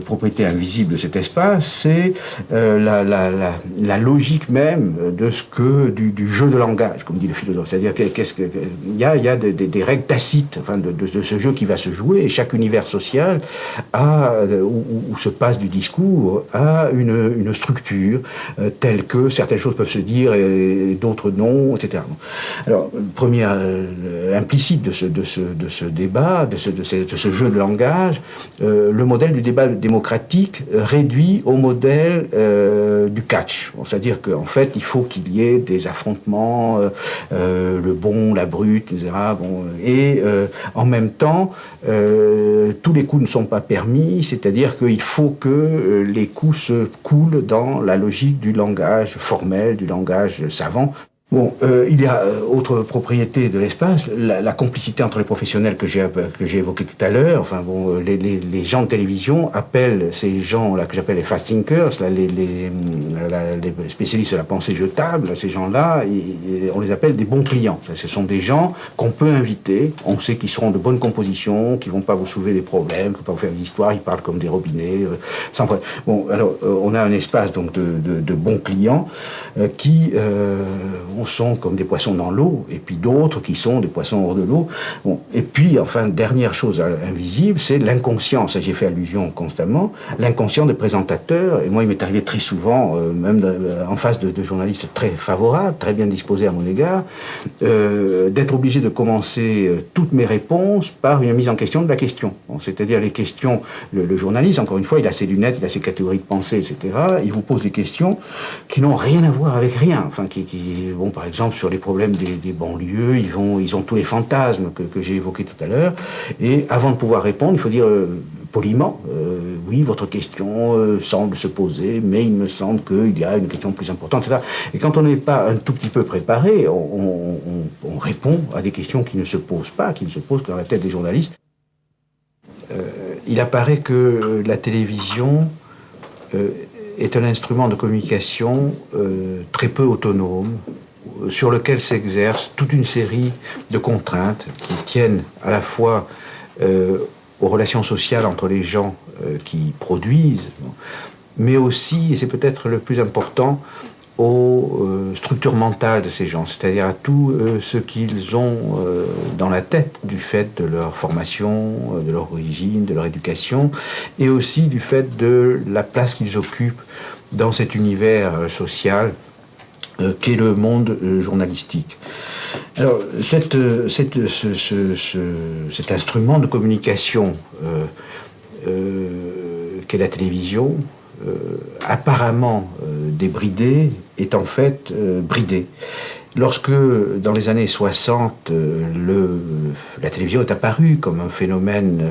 propriété invisible de cet espace, c'est la logique même du jeu de langage, comme dit le philosophe. C'est-à-dire il y a des règles tacites, enfin, de ce jeu qui va se jouer, et chaque univers social où se passe du discours a une structure telle que certaines choses peuvent se dire et d'autres non, etc. Alors, première implicite de ce débat, de ce jeu de langage, le modèle du débat démocratique réduit au modèle du catch. Bon, c'est-à-dire qu'en fait, il faut qu'il y ait des affrontements, le bon, la brute, etc. Bon, et en même temps, tous les coups ne sont pas permis, c'est-à-dire qu'il faut que les coups se coulent dans la logique du langage formel, du langage savant. Bon, il y a autre propriété de l'espace, la complicité entre les professionnels que j'ai évoqué tout à l'heure. Enfin bon, les gens de télévision appellent ces gens-là que j'appelle les fast thinkers, là, les spécialistes de la pensée jetable. Ces gens-là, on les appelle des bons clients. Ce sont des gens qu'on peut inviter. On sait qu'ils seront de bonne composition, qu'ils vont pas vous soulever des problèmes, qu'ils vont pas vous faire des histoires. Ils parlent comme des robinets, sans problème. Bon, alors on a un espace donc de bons clients qui sont comme des poissons dans l'eau, et puis d'autres qui sont des poissons hors de l'eau. Bon. Et puis, enfin, dernière chose invisible, c'est l'inconscient. Ça, j'y fait allusion constamment. L'inconscient des présentateurs, et moi, il m'est arrivé très souvent, même en face de journalistes très favorables, très bien disposés à mon égard, d'être obligé de commencer toutes mes réponses par une mise en question de la question. Bon, c'est-à-dire les questions, le journaliste, encore une fois, il a ses lunettes, il a ses catégories de pensée, etc. Il vous pose des questions qui n'ont rien à voir avec rien. Enfin, bon, par exemple, sur les problèmes des banlieues, ils ont tous les fantasmes que j'ai évoqués tout à l'heure. Et avant de pouvoir répondre, il faut dire poliment, oui, votre question semble se poser, mais il me semble qu'il y a une question plus importante, etc. Et quand on n'est pas un tout petit peu préparé, on répond à des questions qui ne se posent pas, qui ne se posent que dans la tête des journalistes. Il apparaît que la télévision est un instrument de communication très peu autonome, sur lequel s'exerce toute une série de contraintes qui tiennent à la fois aux relations sociales entre les gens qui produisent, mais aussi, et c'est peut-être le plus important, aux structures mentales de ces gens, c'est-à-dire à tout ce qu'ils ont dans la tête du fait de leur formation, de leur origine, de leur éducation, et aussi du fait de la place qu'ils occupent dans cet univers social qu'est le monde journalistique. Alors, cet instrument de communication qu'est la télévision, apparemment débridé, est en fait bridé. Lorsque, dans les années 60, la télévision est apparue comme un phénomène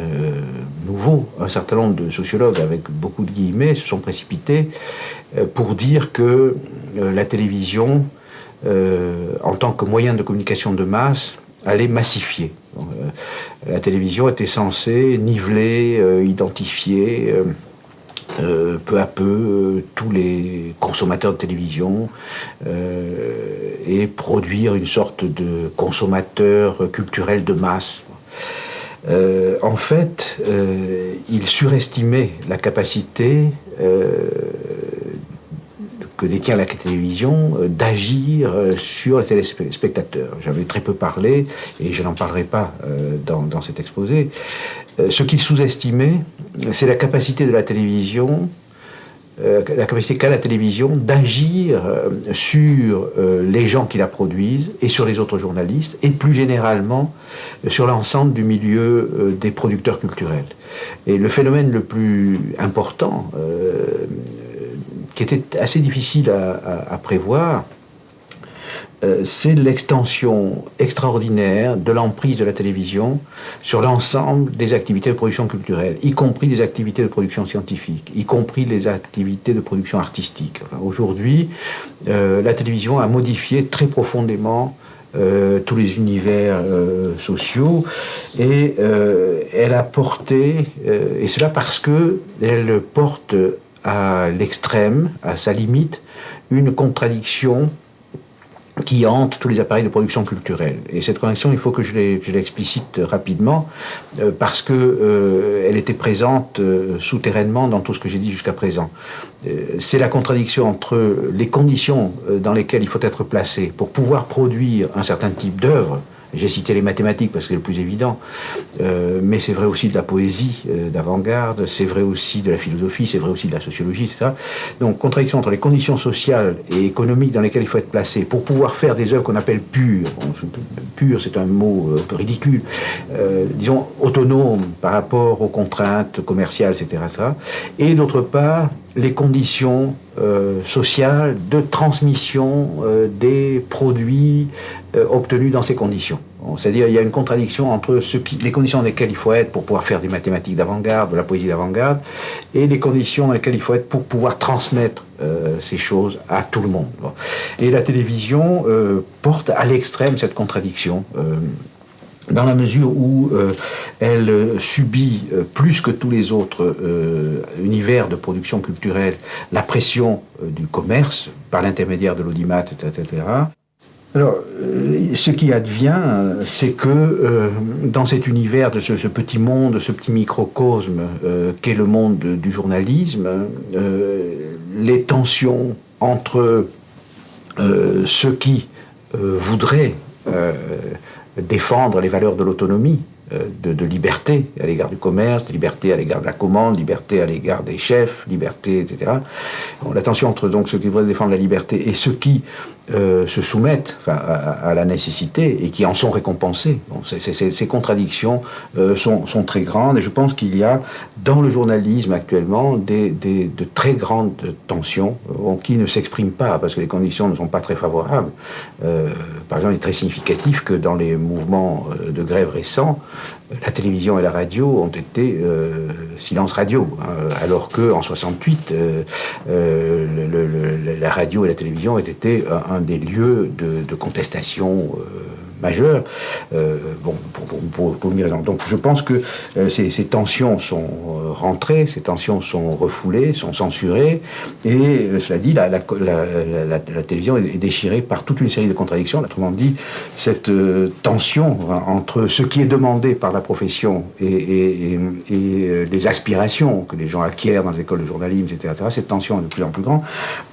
nouveau, un certain nombre de sociologues, avec beaucoup de guillemets, se sont précipités pour dire que la télévision, en tant que moyen de communication de masse, allait massifier. La télévision était censée niveler, identifier peu à peu tous les consommateurs de télévision et produire une sorte de consommateur culturel de masse. En fait, il surestimait la capacité que détient la télévision d'agir sur les téléspectateurs. J'avais très peu parlé, et je n'en parlerai pas dans cet exposé. Ce qu'il sous-estimait, c'est la capacité de la télévision, la capacité qu'a la télévision d'agir sur les gens qui la produisent et sur les autres journalistes, et plus généralement sur l'ensemble du milieu des producteurs culturels. Et le phénomène le plus important, qui était assez difficile à prévoir, c'est l'extension extraordinaire de l'emprise de la télévision sur l'ensemble des activités de production culturelle, y compris les activités de production scientifique, y compris les activités de production artistique. Enfin, aujourd'hui, la télévision a modifié très profondément tous les univers sociaux, et elle a porté, et cela parce que elle porte à l'extrême, à sa limite, une contradiction qui hante tous les appareils de production culturelle. Et cette contradiction, il faut que je l'explicite rapidement, parce que elle était présente souterrainement dans tout ce que j'ai dit jusqu'à présent. C'est la contradiction entre les conditions dans lesquelles il faut être placé pour pouvoir produire un certain type d'œuvre. J'ai cité les mathématiques parce que c'est le plus évident, mais c'est vrai aussi de la poésie d'avant-garde, c'est vrai aussi de la philosophie, c'est vrai aussi de la sociologie, etc. Donc, contradiction entre les conditions sociales et économiques dans lesquelles il faut être placé pour pouvoir faire des œuvres qu'on appelle pures. Pur, c'est un mot un peu ridicule, disons autonomes par rapport aux contraintes commerciales, etc. Et d'autre part, les conditions sociales de transmission des produits obtenus dans ces conditions. Bon, c'est-à-dire il y a une contradiction entre les conditions dans lesquelles il faut être pour pouvoir faire des mathématiques d'avant-garde, de la poésie d'avant-garde, et les conditions dans lesquelles il faut être pour pouvoir transmettre ces choses à tout le monde. Bon. Et la télévision porte à l'extrême cette contradiction. Dans la mesure où elle subit plus que tous les autres univers de production culturelle la pression du commerce par l'intermédiaire de l'audimat, etc. Alors, ce qui advient, c'est que dans cet univers de ce petit monde, ce petit microcosme qu'est le monde du journalisme, les tensions entre ceux qui voudraient défendre les valeurs de l'autonomie, de liberté à l'égard du commerce, de liberté à l'égard de la commande, liberté à l'égard des chefs, liberté, etc. Bon, la tension entre donc ceux qui voudraient défendre la liberté et ceux qui se soumettent à la nécessité et qui en sont récompensés. Bon, ces contradictions sont très grandes, et je pense qu'il y a dans le journalisme actuellement de très grandes tensions qui ne s'expriment pas parce que les conditions ne sont pas très favorables. Par exemple, il est très significatif que dans les mouvements de grève récents, la télévision et la radio ont été silence radio, alors qu'en 68, la radio et la télévision ont été un des lieux de contestation majeure, pour mille raisons. Donc je pense que ces tensions sont rentrées, ces tensions sont refoulées, sont censurées, et cela dit, la télévision est déchirée par toute une série de contradictions. Autrement dit, cette tension entre ce qui est demandé par la profession et les aspirations que les gens acquièrent dans les écoles de journalisme, etc., cette tension est de plus en plus grande,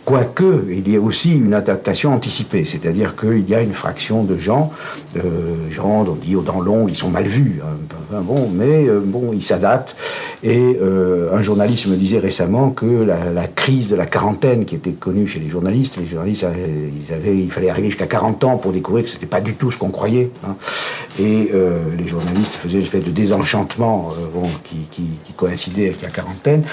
quoique il y ait aussi une adaptation anticipée, c'est-à-dire qu'il y a une fraction de gens, on dit dans l'ombre, ils sont mal vus, mais ils s'adaptent. Et un journaliste me disait récemment que la crise de la quarantaine qui était connue chez les journalistes, il fallait arriver jusqu'à 40 ans pour découvrir que c'était pas du tout ce qu'on croyait. Et les journalistes faisaient une espèce de désenchantement qui coïncidait avec la quarantaine.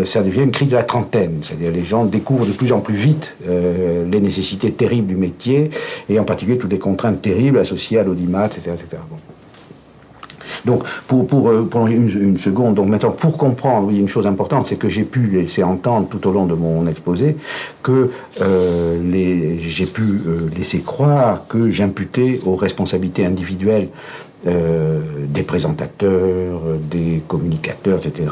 Ça devient une crise de la trentaine, c'est-à-dire les gens découvrent de plus en plus vite les nécessités terribles du métier, et en particulier toutes les contraintes terribles associées à l'audimat, etc. Bon. Donc, pour une seconde, donc maintenant, pour comprendre, oui, une chose importante, c'est que j'ai pu laisser entendre tout au long de mon exposé que j'ai pu laisser croire que j'imputais aux responsabilités individuelles des présentateurs, des communicateurs, etc.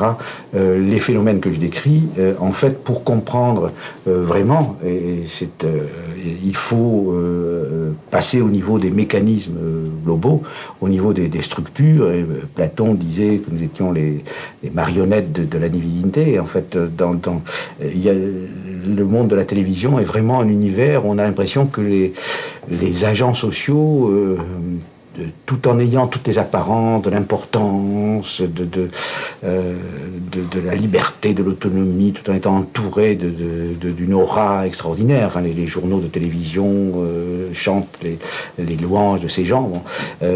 Les phénomènes que je décris, en fait, pour comprendre vraiment, il faut passer au niveau des mécanismes globaux, au niveau des structures. Et, Platon disait que nous étions les marionnettes de la divinité. En fait, il y a, le monde de la télévision est vraiment un univers où on a l'impression que les agents sociaux, tout en ayant toutes les apparences de l'importance, de la liberté, de l'autonomie, tout en étant entouré d'une aura extraordinaire. Enfin, les journaux de télévision chantent les louanges de ces gens. Bon,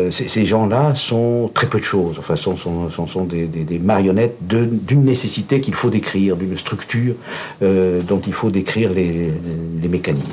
ces gens-là sont très peu de choses. Enfin, sont des marionnettes d'une nécessité qu'il faut décrire, d'une structure dont il faut décrire les mécanismes.